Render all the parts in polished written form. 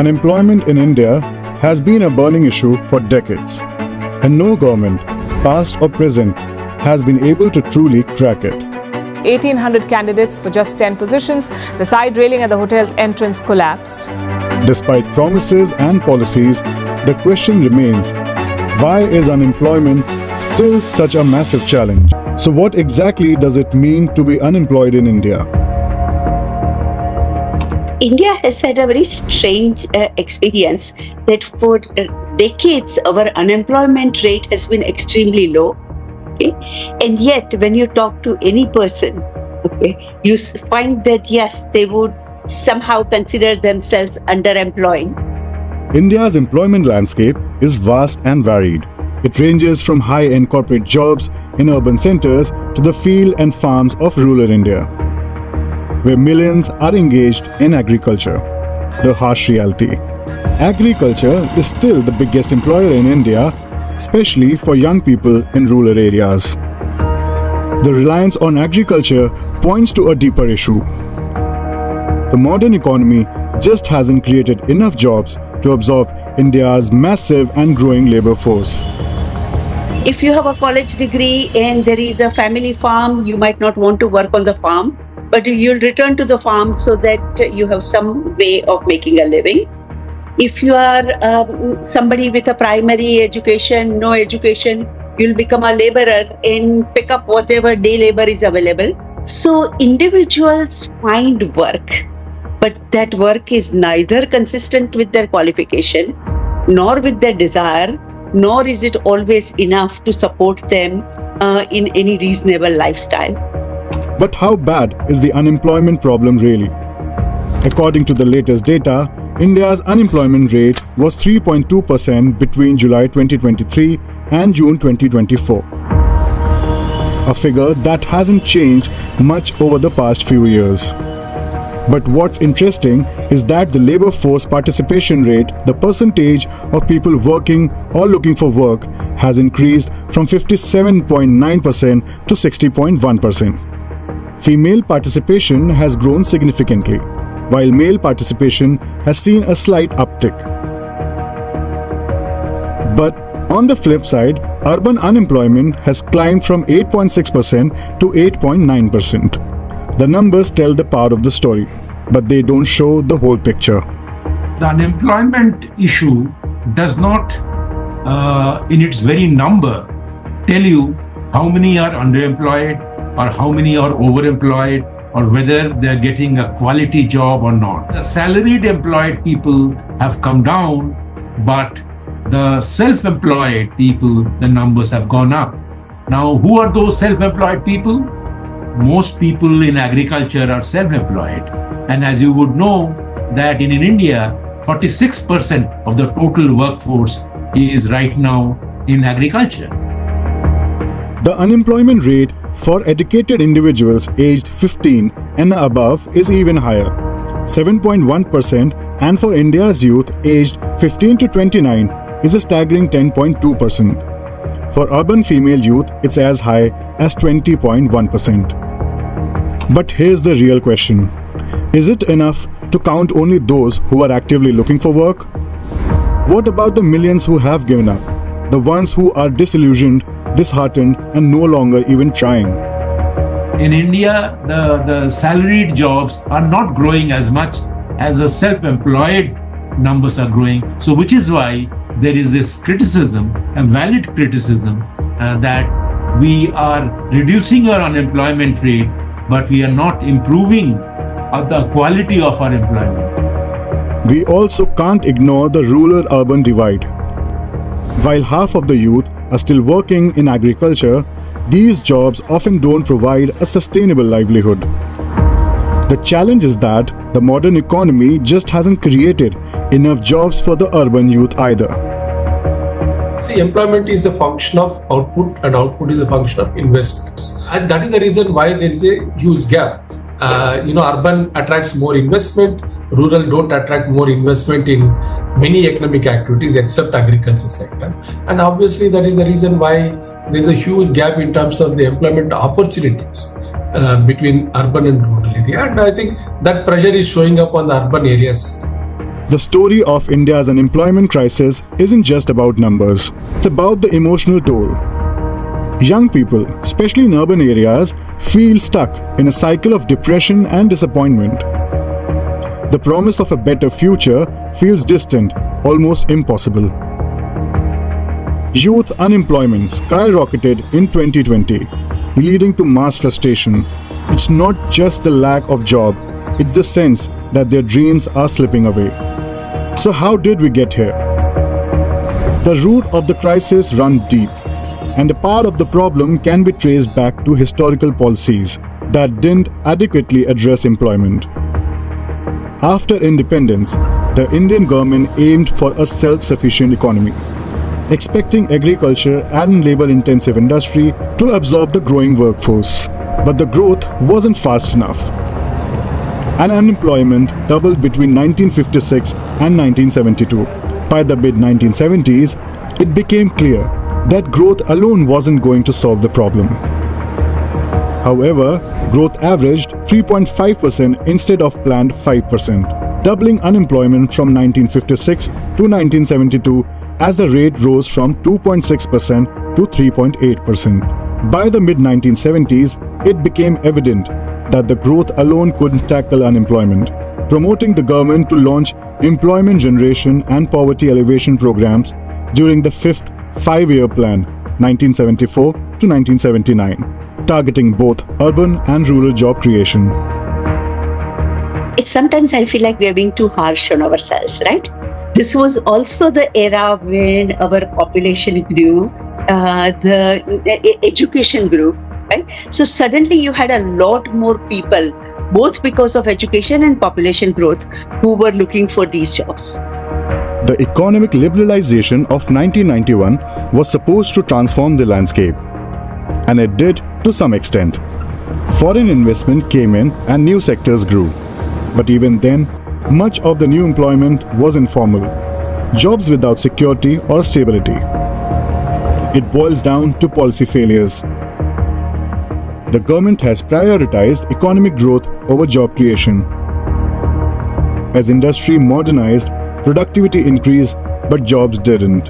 Unemployment in India has been a burning issue for decades, and no government, past or present, has been able to truly crack it. 1,800 candidates for just 10 positions. The side railing at the hotel's entrance collapsed. Despite promises and policies, the question remains, why is unemployment still such a massive challenge? So what exactly does it mean to be unemployed in India? India has had a very strange experience that for decades our unemployment rate has been extremely low. Okay? And yet when you talk to any person, okay, you find that yes, they would somehow consider themselves underemployed. India's employment landscape is vast and varied. It ranges from high-end corporate jobs in urban centers to the field and farms of rural India, where millions are engaged in agriculture. The harsh reality: agriculture is still the biggest employer in India, especially for young people in rural areas. The reliance on agriculture points to a deeper issue. The modern economy just hasn't created enough jobs to absorb India's massive and growing labor force. If you have a college degree and there is a family farm, you might not want to work on the farm, but you'll return to the farm so that you have some way of making a living. If you are somebody with a primary education, no education, you'll become a laborer and pick up whatever day labor is available. So individuals find work, but that work is neither consistent with their qualification, nor with their desire, nor is it always enough to support them in any reasonable lifestyle. But how bad is the unemployment problem really? According to the latest data, India's unemployment rate was 3.2% between July 2023 and June 2024. A figure that hasn't changed much over the past few years. But what's interesting is that the labor force participation rate, the percentage of people working or looking for work, has increased from 57.9% to 60.1%. Female participation has grown significantly, while male participation has seen a slight uptick. But on the flip side, urban unemployment has climbed from 8.6% to 8.9%. The numbers tell the part of the story, but they don't show the whole picture. The unemployment issue does not, in its very number, tell you how many are underemployed or how many are overemployed or whether they're getting a quality job or not. The salaried employed people have come down, but the self-employed people, the numbers have gone up. Now, who are those self-employed people? Most people in agriculture are self-employed. And as you would know, that in India, 46% of the total workforce is right now in agriculture. The unemployment rate for educated individuals aged 15 and above is even higher, 7.1%, and for India's youth aged 15 to 29 is a staggering 10.2%. For urban female youth, it's as high as 20.1%. But here's the real question. Is it enough to count only those who are actively looking for work? What about the millions who have given up? The ones who are disillusioned, disheartened, and no longer even trying? In India, the salaried jobs are not growing as much as the self-employed numbers are growing. So which is why there is this criticism, a valid criticism, that we are reducing our unemployment rate, but we are not improving the quality of our employment. We also can't ignore the rural-urban divide. While half of the youth are still working in agriculture, these jobs often don't provide a sustainable livelihood. The challenge is that the modern economy just hasn't created enough jobs for the urban youth either. See, employment is a function of output and output is a function of investments. And that is the reason why there is a huge gap. Urban attracts more investment, rural don't attract more investment in many economic activities except agriculture sector. And obviously that is the reason why there is a huge gap in terms of the employment opportunities between urban and rural area. And I think that pressure is showing up on the urban areas. The story of India's unemployment crisis isn't just about numbers, it's about the emotional toll. Young people, especially in urban areas, feel stuck in a cycle of depression and disappointment. The promise of a better future feels distant, almost impossible. Youth unemployment skyrocketed in 2020, leading to mass frustration. It's not just the lack of job, it's the sense that their dreams are slipping away. So how did we get here? The root of the crisis runs deep, and a part of the problem can be traced back to historical policies that didn't adequately address employment. After independence, the Indian government aimed for a self-sufficient economy, expecting agriculture and labor-intensive industry to absorb the growing workforce. But the growth wasn't fast enough. And unemployment doubled between 1956 and 1972. By the mid-1970s, it became clear that growth alone wasn't going to solve the problem. However, growth averaged 3.5% instead of planned 5%, doubling unemployment from 1956 to 1972 as the rate rose from 2.6% to 3.8%. By the mid-1970s, it became evident that the growth alone couldn't tackle unemployment, promoting the government to launch employment generation and poverty alleviation programs during the fifth five-year plan, 1974 to 1979, targeting both urban and rural job creation. Sometimes I feel like we are being too harsh on ourselves, right? This was also the era when our population grew, the education grew, right? So suddenly you had a lot more people, both because of education and population growth, who were looking for these jobs. The economic liberalization of 1991 was supposed to transform the landscape, and it did to some extent. Foreign investment came in and new sectors grew. But even then, much of the new employment was informal, jobs without security or stability. It boils down to policy failures. The government has prioritized economic growth over job creation. As industry modernized, productivity increased, but jobs didn't.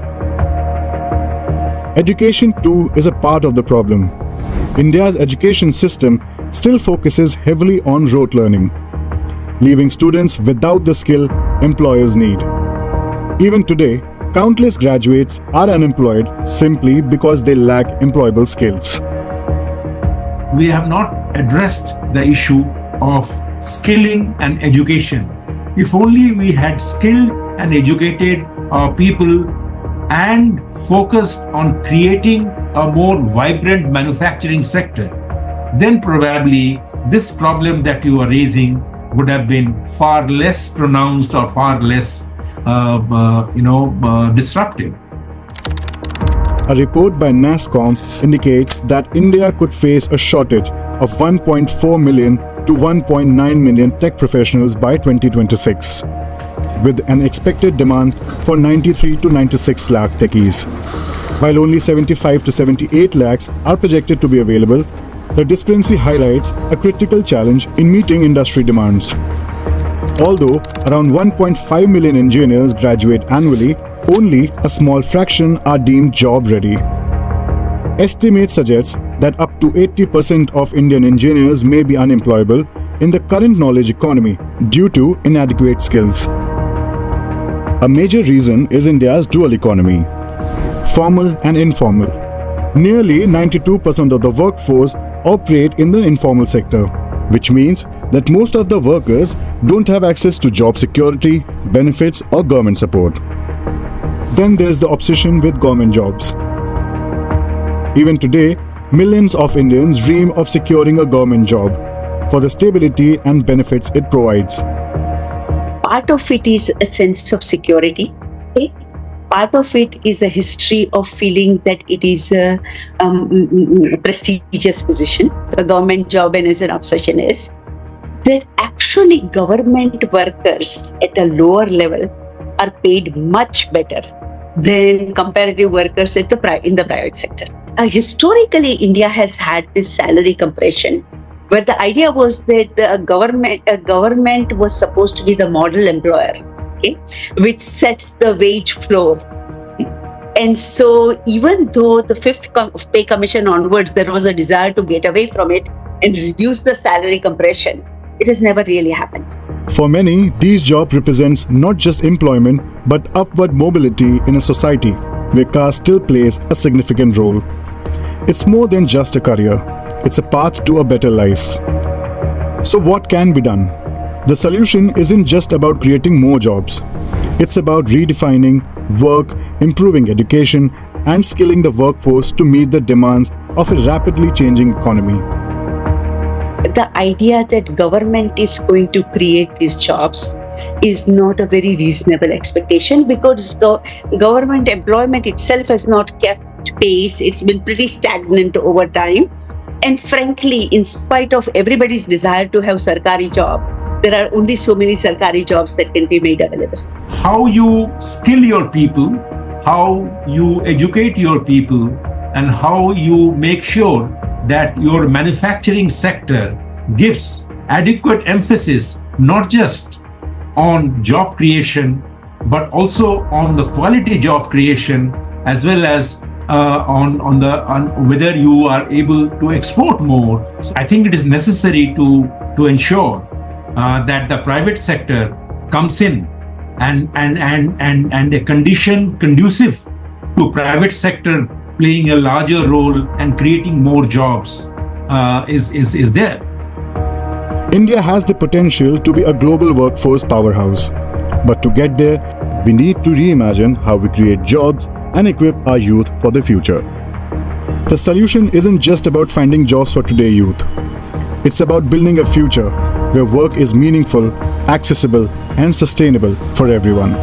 Education too is a part of the problem. India's education system still focuses heavily on rote learning, leaving students without the skill employers need. Even today, countless graduates are unemployed simply because they lack employable skills. We have not addressed the issue of skilling and education. If only we had skilled and educated our people and focused on creating a more vibrant manufacturing sector, then probably this problem that you are raising would have been far less pronounced or far less disruptive. A report by NASSCOM indicates that India could face a shortage of 1.4 million to 1.9 million tech professionals by 2026, with an expected demand for 93 to 96 lakh techies. While only 75 to 78 lakhs are projected to be available, the discrepancy highlights a critical challenge in meeting industry demands. Although around 1.5 million engineers graduate annually, only a small fraction are deemed job-ready. Estimates suggest that up to 80% of Indian engineers may be unemployable in the current knowledge economy due to inadequate skills. A major reason is India's dual economy, formal and informal. Nearly 92% of the workforce operate in the informal sector, which means that most of the workers don't have access to job security, benefits, or government support. Then there's the obsession with government jobs. Even today, millions of Indians dream of securing a government job for the stability and benefits it provides. Part of it is a sense of security. Okay? Part of it is a history of feeling that it is a prestigious position. The government job and as an obsession is that actually government workers at a lower level are paid much better than comparative workers in the private sector. Historically, India has had this salary compression, where the idea was that a government was supposed to be the model employer, okay, which sets the wage floor. And so even though the fifth pay commission onwards, there was a desire to get away from it and reduce the salary compression, it has never really happened. For many, these jobs represents not just employment, but upward mobility in a society where caste still plays a significant role. It's more than just a career. It's a path to a better life. So what can be done? The solution isn't just about creating more jobs. It's about redefining work, improving education, and skilling the workforce to meet the demands of a rapidly changing economy. The idea that government is going to create these jobs is not a very reasonable expectation, because the government employment itself has not kept pace. It's been pretty stagnant over time. And frankly, in spite of everybody's desire to have sarkari job, there are only so many sarkari jobs that can be made available. How you skill your people, how you educate your people, and how you make sure that your manufacturing sector gives adequate emphasis not just on job creation, but also on the quality job creation, as well as on whether you are able to export more. So I think it is necessary to ensure that the private sector comes in and a condition conducive to private sector playing a larger role and creating more jobs is there. India has the potential to be a global workforce powerhouse. But to get there, we need to reimagine how we create jobs and equip our youth for the future. The solution isn't just about finding jobs for today's youth. It's about building a future where work is meaningful, accessible, and sustainable for everyone.